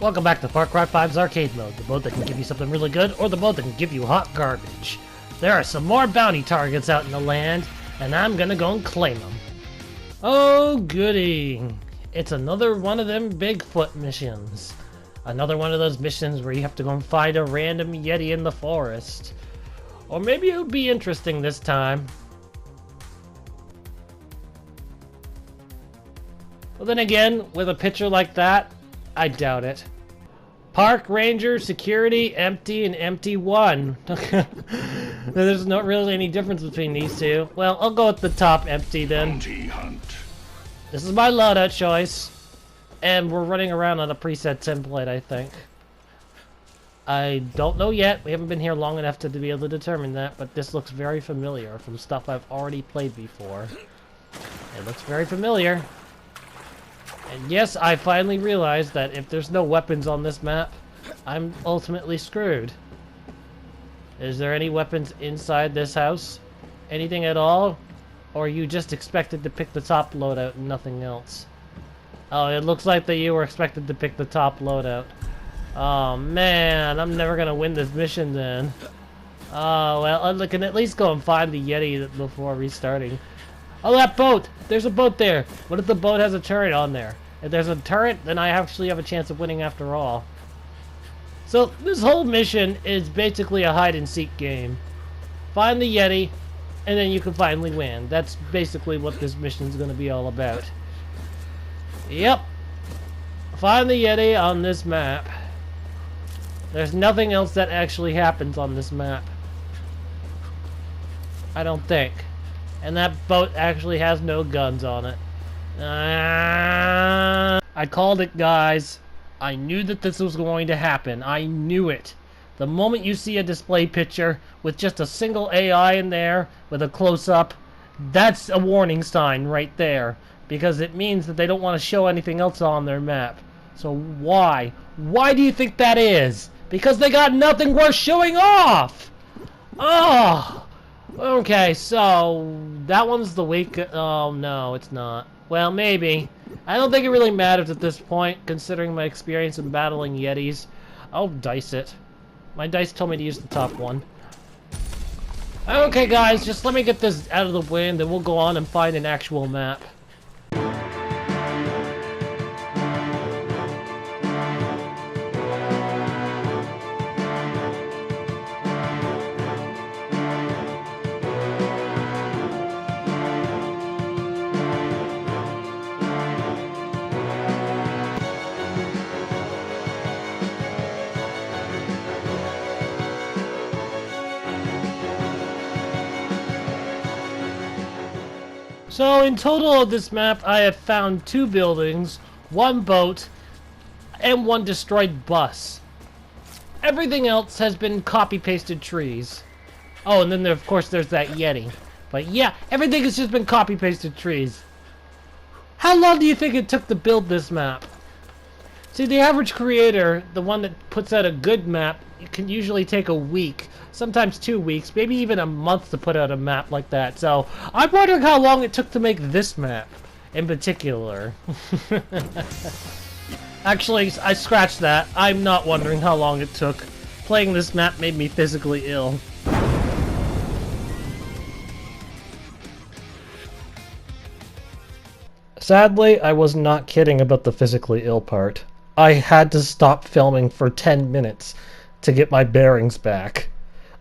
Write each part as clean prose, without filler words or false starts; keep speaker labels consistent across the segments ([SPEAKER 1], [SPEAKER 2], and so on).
[SPEAKER 1] Welcome back to Far Cry 5's arcade mode, the mode that can give you something really good, or the mode that can give you hot garbage. There are some more bounty targets out in the land, and I'm gonna go and claim them. Oh goody! It's another one of them Bigfoot missions. Another one of those missions where you have to go and find a random Yeti in the forest. Or maybe it'll be interesting this time. Well then again, with a picture like that, I doubt it. Park Ranger, Security, Empty, and Empty 1. There's not really any difference between these two. Well, I'll go with the top Empty then.
[SPEAKER 2] Bounty hunt.
[SPEAKER 1] This is my loadout choice. And we're running around on a preset template, I think. I don't know yet. We haven't been here long enough to be able to determine that, but this looks very familiar from stuff I've already played before. It looks very familiar. And yes, I finally realized that if there's no weapons on this map, I'm ultimately screwed. Is there any weapons inside this house? Anything at all? Or are you just expected to pick the top loadout and nothing else? Oh, it looks like that you were expected to pick the top loadout. Oh man, I'm never gonna win this mission then. Oh well, I can at least go and find the Yeti before restarting. Oh, that boat! There's a boat there! What if the boat has a turret on there? If there's a turret, then I actually have a chance of winning after all. So, this whole mission is basically a hide-and-seek game. Find the Yeti, and then you can finally win. That's basically what this mission is going to be all about. Yep. Find the Yeti on this map. There's nothing else that actually happens on this map. I don't think. And that boat actually has no guns on it. I called it, guys. I knew that this was going to happen. I knew it. The moment you see a display picture with just a single AI in there with a close-up, that's a warning sign right there. Because it means that they don't want to show anything else on their map. So why? Why do you think that is? Because they got nothing worth showing off! Oh! Okay, so that one's the weak. Oh no, it's not. Well, maybe. I don't think it really matters at this point, considering my experience in battling Yetis. I'll dice it. My dice told me to use the top one. Okay, guys, just let me get this out of the way, and then we'll go on and find an actual map. So in total of this map, I have found 2 buildings, 1 boat, and 1 destroyed bus. Everything else has been copy-pasted trees. Oh, and then of course there's that Yeti. But yeah, everything has just been copy-pasted trees. How long do you think it took to build this map? See, the average creator, the one that puts out a good map, it can usually take a week, sometimes 2 weeks, maybe even a month to put out a map like that. So, I'm wondering how long it took to make this map, in particular. Actually, I scratched that. I'm not wondering how long it took. Playing this map made me physically ill. Sadly, I was not kidding about the physically ill part. I had to stop filming for 10 minutes to get my bearings back.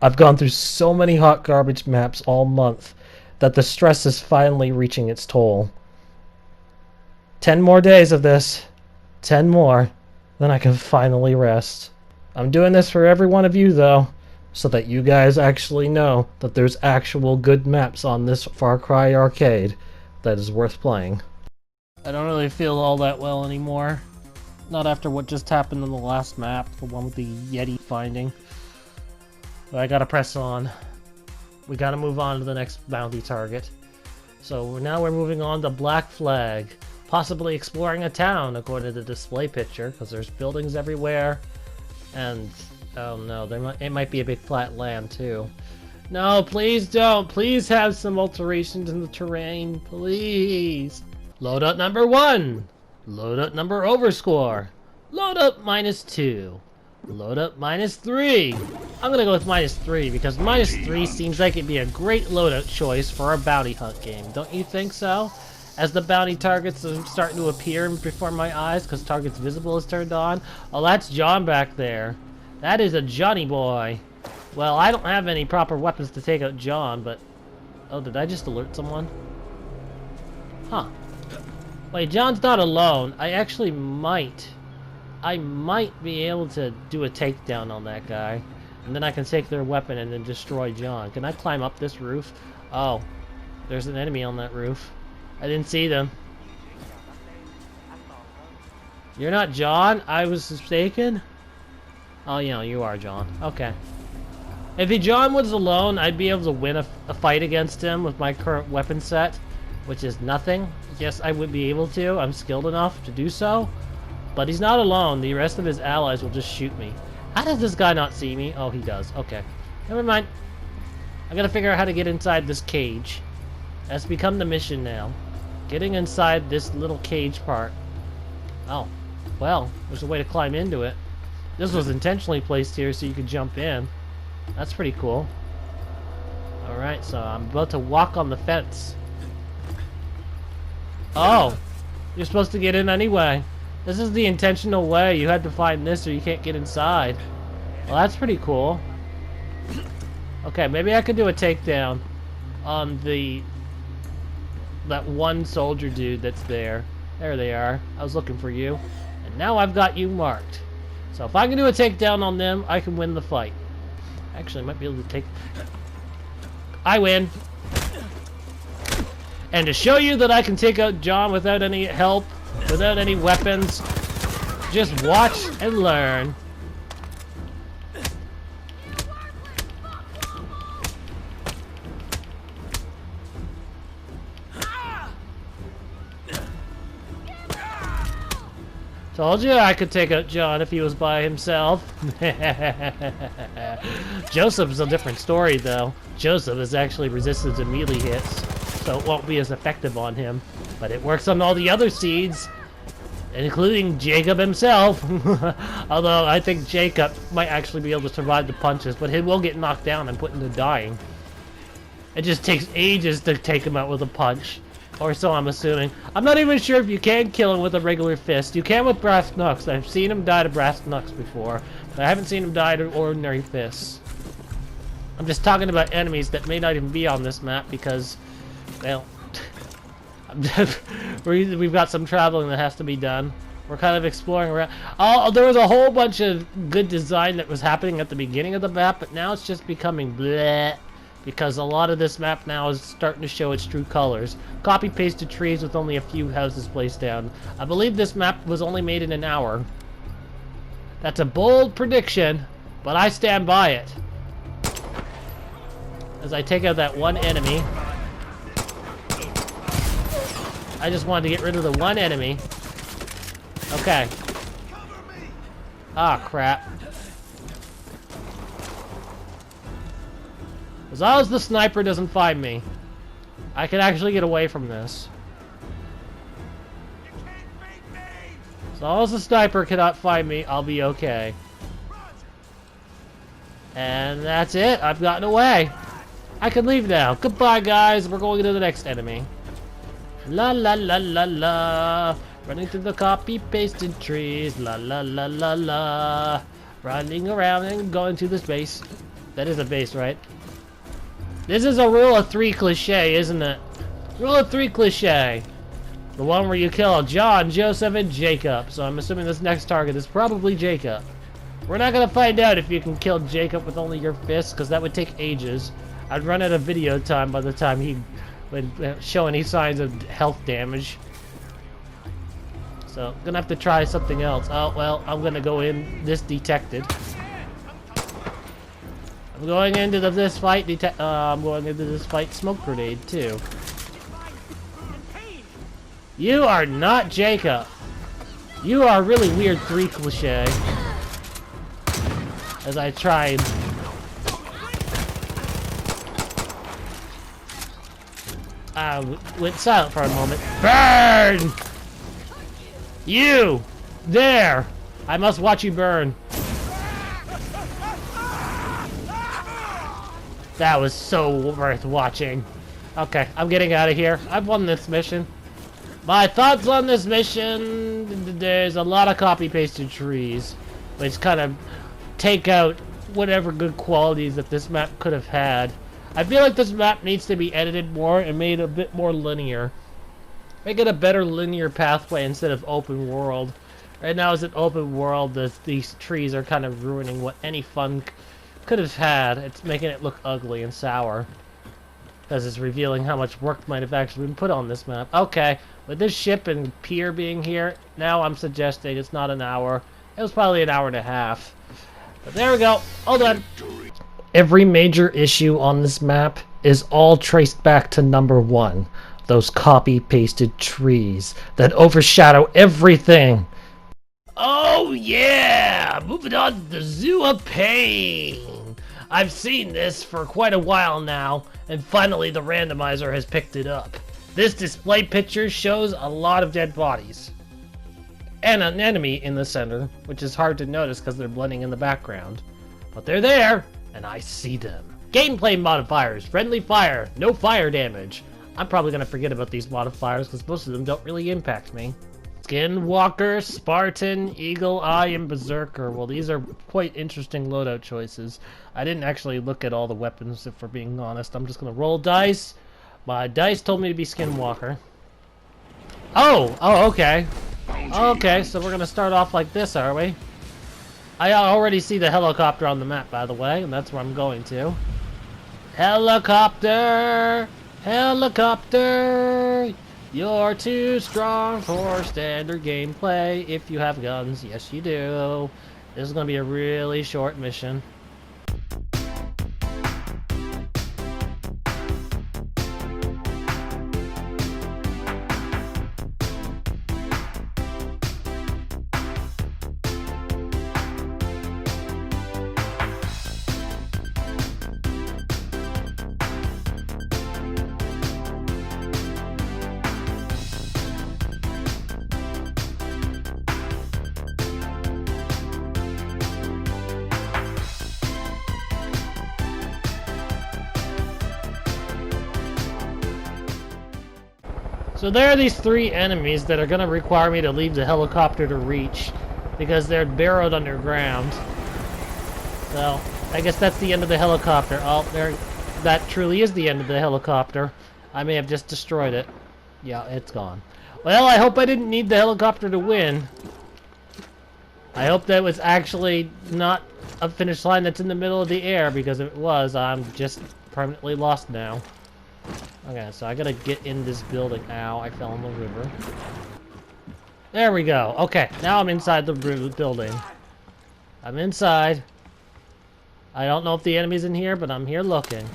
[SPEAKER 1] I've gone through so many hot garbage maps all month that the stress is finally reaching its toll. 10 more days of this. 10 more. Then I can finally rest. I'm doing this for every one of you, though, so that you guys actually know that there's actual good maps on this Far Cry arcade that is worth playing. I don't really feel all that well anymore. Not after what just happened in the last map, the one with the Yeti finding. But I gotta press on. We gotta move on to the next bounty target. So now we're moving on to Black Flag. Possibly exploring a town, according to the display picture, because there's buildings everywhere. And, oh no, it might be a big flat land too. No, please don't. Please have some alterations in the terrain, please. Loadout number 1. Loadout number overscore. Load up -2. Load up -3. I'm gonna go with -3 because -3 seems like it'd be a great loadout choice for a bounty hunt game. Don't you think so? As the bounty targets are starting to appear before my eyes because targets visible is turned on. Oh, that's John back there. That is a Johnny boy. Well, I don't have any proper weapons to take out John, but... Oh, did I just alert someone? Huh. Wait, John's not alone. I might be able to do a takedown on that guy. And then I can take their weapon and then destroy John. Can I climb up this roof? Oh, there's an enemy on that roof. I didn't see them. You're not John? I was mistaken? Oh, yeah, you are John. Okay. If John was alone, I'd be able to win a fight against him with my current weapon set, which is nothing. Yes, I would be able to. I'm skilled enough to do so. But he's not alone. The rest of his allies will just shoot me. How does this guy not see me? Oh, he does. Okay. Never mind. I gotta figure out how to get inside this cage. That's become the mission now. Getting inside this little cage part. Oh. Well, there's a way to climb into it. This was intentionally placed here so you could jump in. That's pretty cool. Alright, so I'm about to walk on the fence. Oh! You're supposed to get in anyway. This is the intentional way. You had to find this or you can't get inside. Well, that's pretty cool. Okay, maybe I could do a takedown on that one soldier dude that's there. There they are. I was looking for you. And now I've got you marked. So if I can do a takedown on them, I can win the fight. Actually, I might be able to take... I win. And to show you that I can take out John without any help, without any weapons, just watch and learn. Told you I could take out John if he was by himself. Joseph's a different story, though. Joseph is actually resistant to melee hits, so it won't be as effective on him. But it works on all the other seeds, including Jacob himself. Although I think Jacob might actually be able to survive the punches, but he will get knocked down and put into dying. It just takes ages to take him out with a punch. Or so I'm assuming. I'm not even sure if you can kill him with a regular fist. You can with brass knucks. I've seen him die to brass knucks before, but I haven't seen him die to ordinary fists. I'm just talking about enemies that may not even be on this map because, well, we've got some traveling that has to be done. We're kind of exploring around. Oh, there was a whole bunch of good design that was happening at the beginning of the map, but now it's just becoming bleh. Because a lot of this map now is starting to show its true colors. Copy-pasted trees with only a few houses placed down. I believe this map was only made in an hour. That's a bold prediction, but I stand by it. As I take out that one enemy. I just wanted to get rid of the one enemy. Okay. Ah, crap. As long as the sniper doesn't find me, I can actually get away from this. As long as the sniper cannot find me, I'll be okay. And that's it. I've gotten away. I can leave now. Goodbye, guys. We're going to the next enemy. La la la la la. Running through the copy-pasted trees. La la la la la. Running around and going to this base. That is a base, right? This is a rule of 3 cliche, isn't it? Rule of 3 cliche. The one where you kill John, Joseph, and Jacob. So I'm assuming this next target is probably Jacob. We're not going to find out if you can kill Jacob with only your fists, because that would take ages. I'd run out of video time by the time he would show any signs of health damage. So, I'm going to have to try something else. Oh, well, I'm going to go in this detected. I'm going into this fight. I'm going into this fight. Smoke grenade too. You are not Jacob. You are really weird 3 cliche. As I tried. I went silent for a moment. Burn! You! There! I must watch you burn. That was so worth watching. Okay, I'm getting out of here. I've won this mission. My thoughts on this mission, there's a lot of copy-pasted trees, which kind of take out whatever good qualities that this map could have had. I feel like this map needs to be edited more and made a bit more linear. Make it a better linear pathway instead of open world. Right now, as an open world, these trees are kind of ruining what any fun could have had. It's making it look ugly and sour. Because it's revealing how much work might have actually been put on this map. Okay, with this ship and pier being here, now I'm suggesting it's not an hour. It was probably an hour and a half. But there we go. All done. Every major issue on this map is all traced back to number 1. Those copy-pasted trees that overshadow everything. Oh yeah! Moving on to the Zoo of Pain. I've seen this for quite a while now, and finally the randomizer has picked it up. This display picture shows a lot of dead bodies. And an enemy in the center, which is hard to notice because they're blending in the background. But they're there, and I see them. Gameplay modifiers, friendly fire, no fire damage. I'm probably going to forget about these modifiers because most of them don't really impact me. Skinwalker, Spartan, Eagle Eye, and Berserker. Well, these are quite interesting loadout choices. I didn't actually look at all the weapons, if we're being honest. I'm just going to roll dice. My dice told me to be Skinwalker. Oh, okay. Okay, so we're going to start off like this, are we? I already see the helicopter on the map, by the way, and that's where I'm going to. Helicopter! Helicopter! You're too strong for standard gameplay if you have guns. Yes, you do. This is going to be a really short mission. So there are these 3 enemies that are going to require me to leave the helicopter to reach because they're burrowed underground. So I guess that's the end of the helicopter. Oh, there, that truly is the end of the helicopter. I may have just destroyed it. Yeah, it's gone. Well, I hope I didn't need the helicopter to win. I hope that was actually not a finish line that's in the middle of the air, because if it was, I'm just permanently lost now. Okay, so I gotta get in this building. Ow, I fell in the river. There we go. Okay, now I'm inside the building. I'm inside. I don't know if the enemy's in here, but I'm here looking.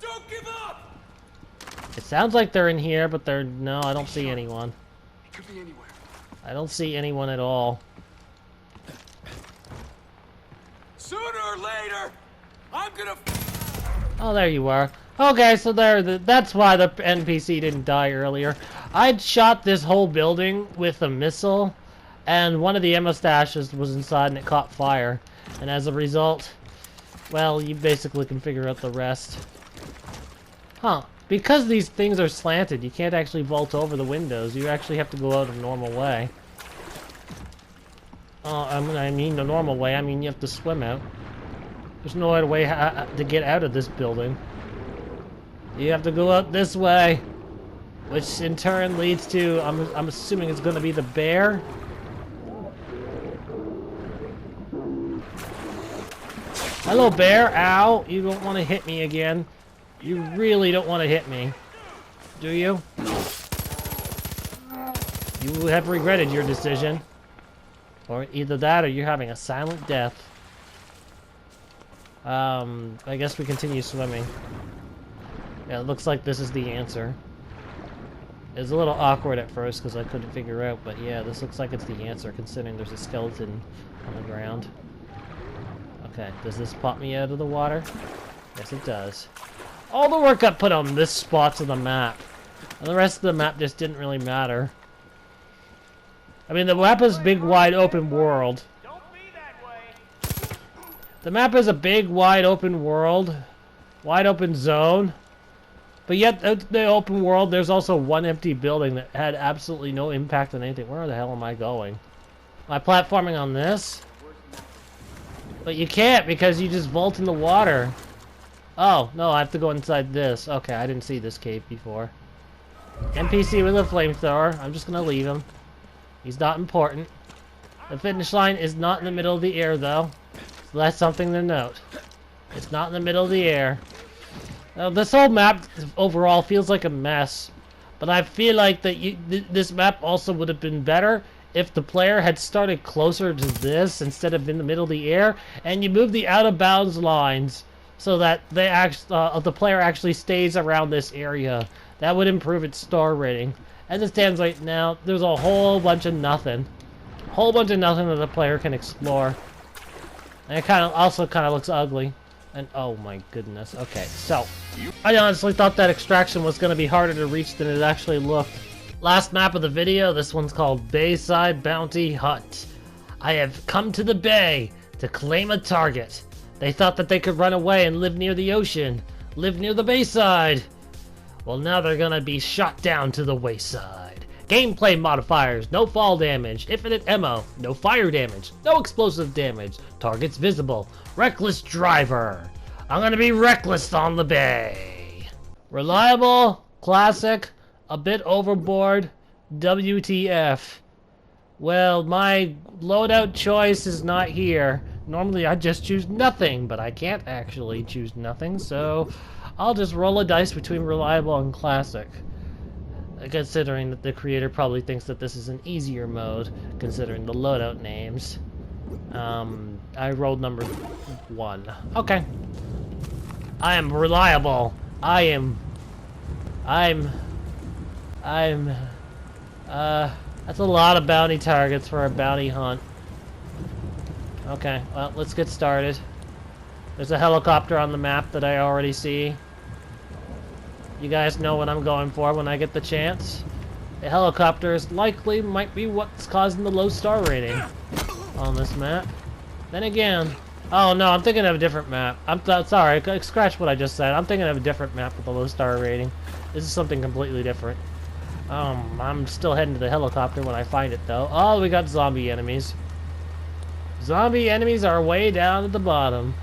[SPEAKER 2] Don't give up!
[SPEAKER 1] It sounds like they're in here, but they're... No, I don't see anyone.
[SPEAKER 2] It could be anywhere.
[SPEAKER 1] I don't see anyone at all.
[SPEAKER 2] Sooner or later, I'm gonna...
[SPEAKER 1] Oh, there you are. Okay, so that's why the NPC didn't die earlier. I'd shot this whole building with a missile, and one of the ammo stashes was inside and it caught fire. And as a result, well, you basically can figure out the rest. Huh. Because these things are slanted, you can't actually vault over the windows. You actually have to go out a normal way. I mean the normal way, I mean you have to swim out. There's no other way to get out of this building. You have to go out this way, which in turn leads to, I'm assuming it's going to be the bear. Hello, bear. Ow. You don't want to hit me again. You really don't want to hit me. Do you? You have regretted your decision. Or either that or you're having a silent death. I guess we continue swimming. Yeah, it looks like this is the answer. It was a little awkward at first because I couldn't figure out, but yeah, this looks like it's the answer considering there's a skeleton on the ground. Okay, does this pop me out of the water? Yes, it does. All the work got put on this spot of the map, and the rest of the map just didn't really matter. I mean, the map is big, wide open world. The map is a big, wide open world. Wide open zone. But yet, the open world, there's also one empty building that had absolutely no impact on anything. Where the hell am I going? Am I platforming on this? But you can't because you just vault in the water. Oh, no, I have to go inside this. Okay, I didn't see this cave before. NPC with a flamethrower. I'm just gonna leave him. He's not important. The finish line is not in the middle of the air, though. So that's something to note. It's not in the middle of the air. Now, this whole map overall feels like a mess. But I feel like that this map also would have been better if the player had started closer to this instead of in the middle of the air, and you move the out of bounds lines so that the player actually stays around this area. That would improve its star rating. As it stands right now, there's a whole bunch of nothing. Whole bunch of nothing that the player can explore. And it also kind of looks ugly. And oh my goodness. Okay, so I honestly thought that extraction was going to be harder to reach than it actually looked. Last map of the video, this one's called Bayside Bounty Hut. I have come to the bay to claim a target. They thought that they could run away and live near the ocean, live near the Bayside. Well, now they're gonna be shot down to the wayside. Gameplay modifiers: no fall damage, infinite ammo, no fire damage, no explosive damage, targets visible, reckless driver. I'm gonna be reckless on the bay. Reliable, classic, a bit overboard, WTF. Well, my loadout choice is not here. Normally I'd just choose nothing, but I can't actually choose nothing, so I'll just roll a dice between reliable and classic. Considering that the creator probably thinks that this is an easier mode, considering the loadout names. I rolled number 1. Okay. I am reliable. That's a lot of bounty targets for a bounty hunt. Okay, well, let's get started. There's a helicopter on the map that I already see. You guys know what I'm going for when I get the chance. The helicopters likely might be what's causing the low star rating on this map. Then again, oh no, I'm thinking of a different map. I'm sorry, scratch what I just said. I'm thinking of a different map with a low star rating. This is something completely different. I'm still heading to the helicopter when I find it though. Oh, we got zombie enemies. Zombie enemies are way down at the bottom.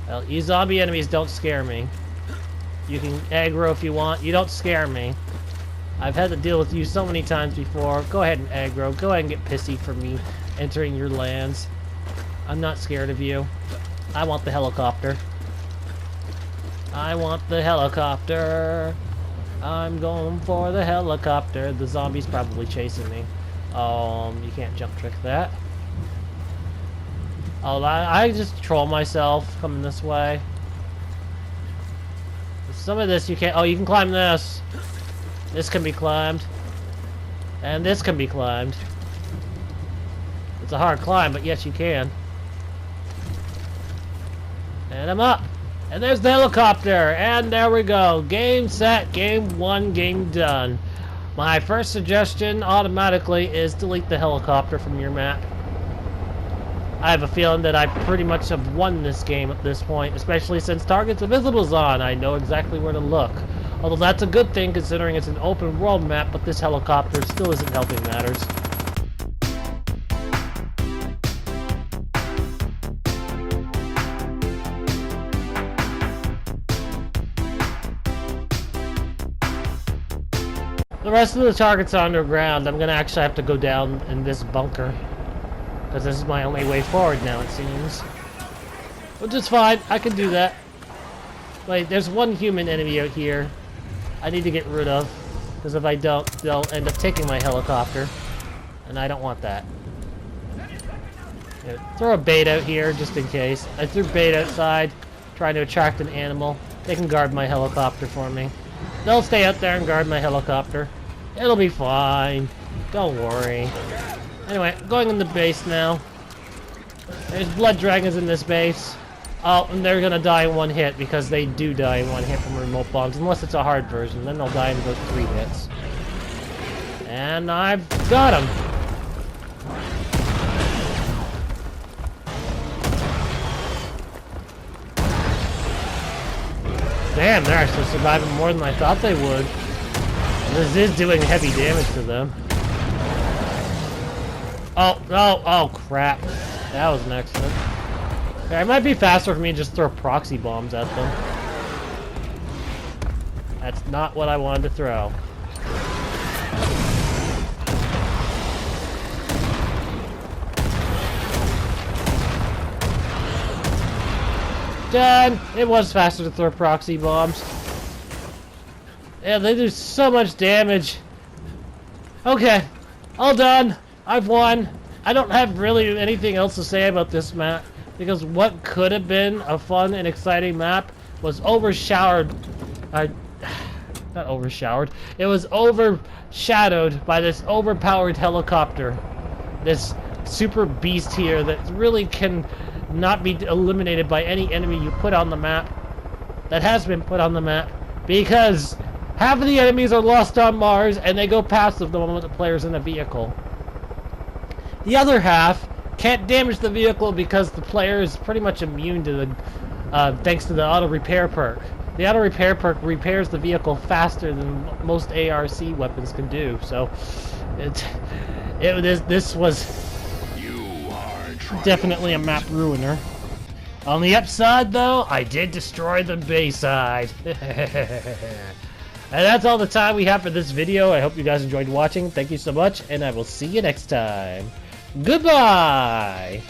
[SPEAKER 1] Well, you zombie enemies don't scare me. You can aggro if you want. You don't scare me. I've had to deal with you so many times before. Go ahead and aggro. Go ahead and get pissy for me entering your lands. I'm not scared of you. I want the helicopter. I want the helicopter. I'm going for the helicopter. The zombie's probably chasing me. You can't jump trick that. Oh, I just troll myself coming this way. Some of this you can't. Oh, you can climb this. This can be climbed. And this can be climbed. It's a hard climb, but yes, you can. And I'm up. And there's the helicopter. And there we go. Game set. Game 1. Game done. My first suggestion automatically is delete the helicopter from your map. I have a feeling that I pretty much have won this game at this point, especially since Targets Invisible's on. I know exactly where to look. Although that's a good thing considering it's an open world map, but this helicopter still isn't helping matters. The rest of the targets are underground. I'm gonna actually have to go down in this bunker. Because this is my only way forward now, it seems. Which is fine, I can do that. Wait, there's one human enemy out here I need to get rid of. Because if I don't, they'll end up taking my helicopter. And I don't want that. Yeah, throw a bait out here, just in case. I threw bait outside, trying to attract an animal. They can guard my helicopter for me. They'll stay out there and guard my helicopter. It'll be fine. Don't worry. Anyway, going in the base now. There's blood dragons in this base. Oh, and they're gonna die in one hit because they do die in one hit from remote bombs, unless it's a hard version. Then they'll die in about 3 hits. And I've got him. Damn, they're actually surviving more than I thought they would. This is doing heavy damage to them. Oh, crap. That was an accident. Okay, it might be faster for me to just throw proxy bombs at them. That's not what I wanted to throw. Done! It was faster to throw proxy bombs. Yeah, they do so much damage. Okay, all done. I've won. I don't have really anything else to say about this map, because what could have been a fun and exciting map was overshadowed. Not overshadowed. It was overshadowed by this overpowered helicopter. This super beast here that really can not be eliminated by any enemy you put on the map. That has been put on the map. Because half of the enemies are lost on Mars and they go passive the moment the player's in a vehicle. The other half can't damage the vehicle because the player is pretty much immune to the thanks to the auto repair perk. The auto repair perk repairs the vehicle faster than most ARC weapons can do. So this was definitely a map ruiner. On the upside, though, I did destroy the Bayside. And that's all the time we have for this video. I hope you guys enjoyed watching. Thank you so much, and I will see you next time. Goodbye!